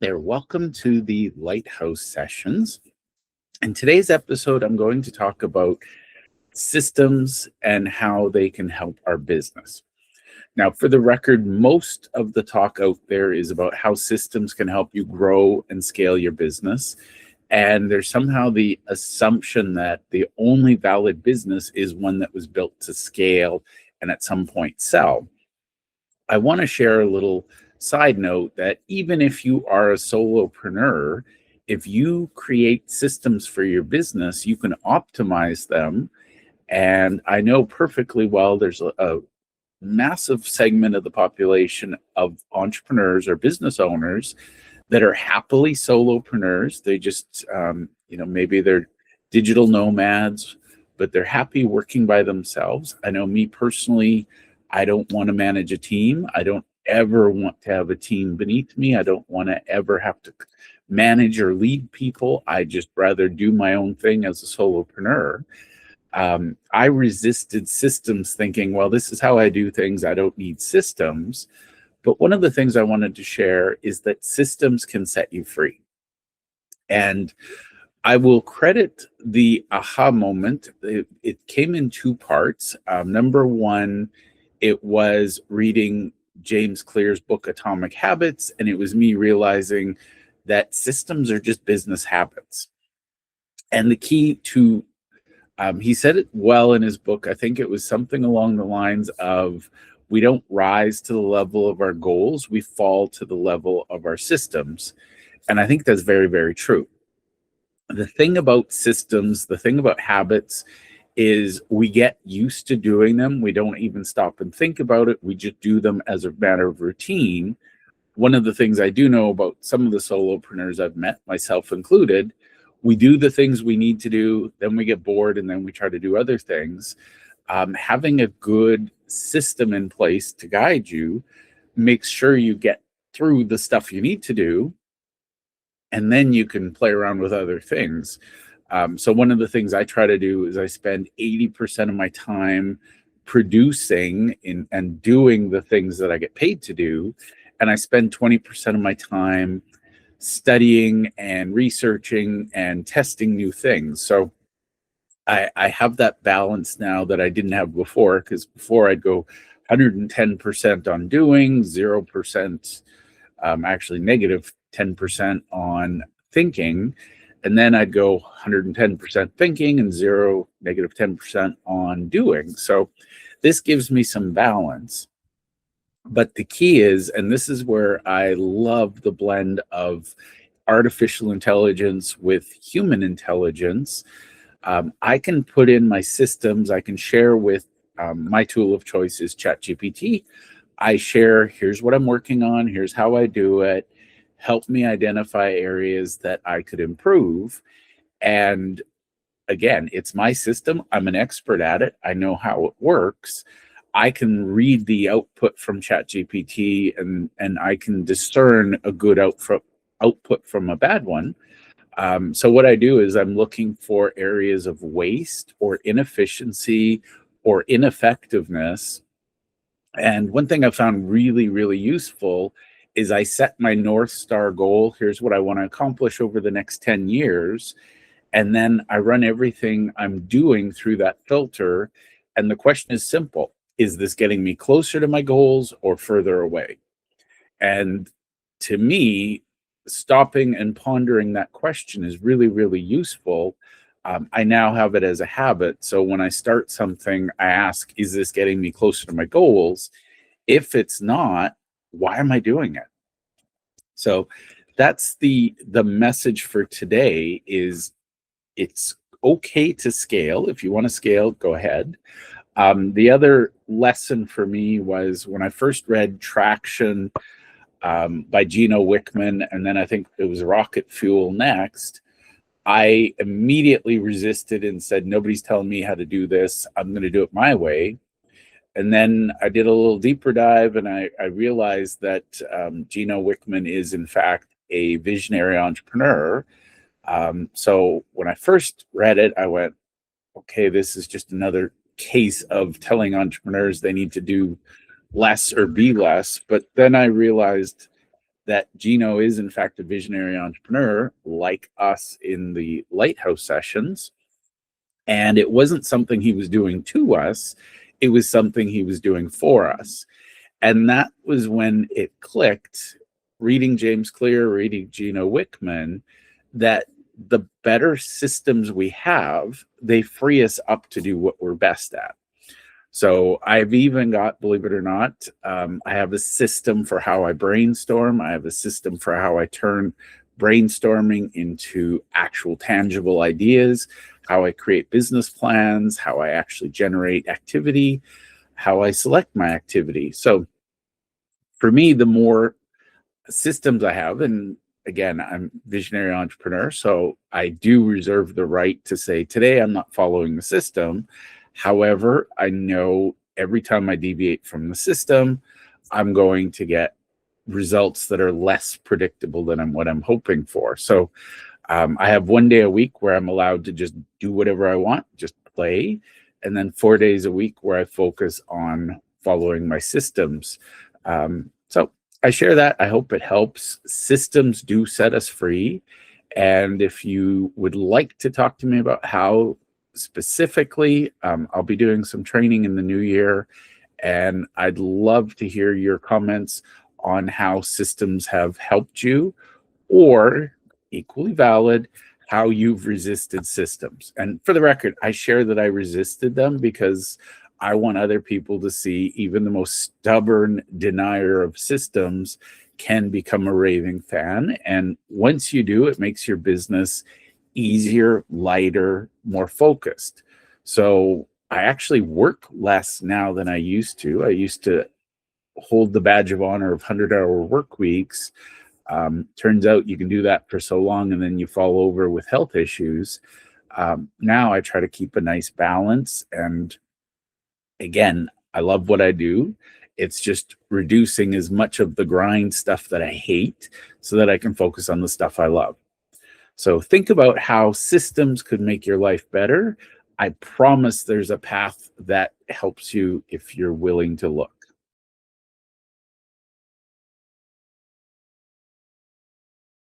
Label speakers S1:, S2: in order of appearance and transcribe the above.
S1: There, welcome to the Lighthouse Sessions. In today's episode, I'm going to talk about systems and how they can help our business. Now, for the record, most of the talk out there is about how systems can help you grow and scale your business. And there's somehow the assumption that the only valid business is one that was built to scale and at some point sell. I want to share a little side note that even if you are a solopreneur, if you create systems for your business, you can optimize them. And I know perfectly well there's a massive segment of the population of entrepreneurs or business owners that are happily solopreneurs. They just, maybe they're digital nomads, but they're happy working by themselves. I know me personally, I don't want to manage a team. I don't ever want to have a team beneath me. I don't want to ever have to manage or lead people. I just rather do my own thing as a solopreneur. I resisted systems thinking, well, this is how I do things. I don't need systems. But one of the things I wanted to share is that systems can set you free. And I will credit the aha moment. It came in two parts. Number one, it was reading James Clear's book, Atomic Habits, and it was me realizing that systems are just business habits. And the key to, he said it well in his book. I think it was something along the lines of, we don't rise to the level of our goals, we fall to the level of our systems. And I think that's very, very true. The thing about systems, the thing about habits, is we get used to doing them. We don't even stop and think about it. We just do them as a matter of routine. One of the things I do know about some of the solopreneurs I've met, myself included, we do the things we need to do, then we get bored, and then we try to do other things. Having a good system in place to guide you makes sure you get through the stuff you need to do, and then you can play around with other things. So one of the things I try to do is I spend 80% of my time producing and doing the things that I get paid to do. And I spend 20% of my time studying and researching and testing new things. So I have that balance now that I didn't have before, because before I'd go 110% on doing, 0%, actually negative 10% on thinking. And then I'd go 110% thinking and negative 10% on doing. So this gives me some balance. But the key is, and this is where I love the blend of artificial intelligence with human intelligence. I can put in my systems, I can share with my tool of choice is ChatGPT. I share, here's what I'm working on, here's how I do it. Help me identify areas that I could improve. And again, it's my system. I'm an expert at it. I know how it works. I can read the output from ChatGPT and I can discern a good output from a bad one. So what I do is I'm looking for areas of waste or inefficiency or ineffectiveness. And one thing I found really, really useful is I set my North Star goal. Here's what I want to accomplish over the next 10 years. And then I run everything I'm doing through that filter. And the question is simple. Is this getting me closer to my goals or further away? And to me, stopping and pondering that question is really, really useful. I now have it as a habit. So when I start something, I ask, is this getting me closer to my goals? If it's not, why am I doing it? So that's the message for today is it's okay to scale. If you want to scale, go ahead. The other lesson for me was when I first read Traction by Gino Wickman, and then I think it was Rocket Fuel next, I immediately resisted and said, nobody's telling me how to do this. I'm going to do it my way. And then I did a little deeper dive, and I realized that Gino Wickman is, in fact, a visionary entrepreneur. So when I first read it, I went, okay, this is just another case of telling entrepreneurs they need to do less or be less. But then I realized that Gino is, in fact, a visionary entrepreneur like us in the Lighthouse Sessions. And it wasn't something he was doing to us, it was something he was doing for us. And that was when it clicked, reading James Clear, reading Gino Wickman, that the better systems we have, they free us up to do what we're best at. So I've even got, believe it or not, I have a system for how I brainstorm. I have a system for how I turn brainstorming into actual tangible ideas, how I create business plans, how I actually generate activity, how I select my activity. So for me, the more systems I have, and again, I'm visionary entrepreneur, so I do reserve the right to say, today I'm not following the system. However, I know every time I deviate from the system, I'm going to get results that are less predictable than what I'm hoping for. So I have 1 day a week where I'm allowed to just do whatever I want, just play. And then 4 days a week where I focus on following my systems. So I share that. I hope it helps. Systems do set us free. And if you would like to talk to me about how specifically, I'll be doing some training in the new year. And I'd love to hear your comments on how systems have helped you, or equally valid, how you've resisted systems. And for the record, I share that I resisted them because I want other people to see even the most stubborn denier of systems can become a raving fan. And once you do, it makes your business easier, lighter, more focused. So I actually work less now than I used to. I used to hold the badge of honor of 100-hour work weeks. Turns out you can do that for so long and then you fall over with health issues. Now I try to keep a nice balance. And again, I love what I do. It's just reducing as much of the grind stuff that I hate so that I can focus on the stuff I love. So think about how systems could make your life better. I promise there's a path that helps you if you're willing to look.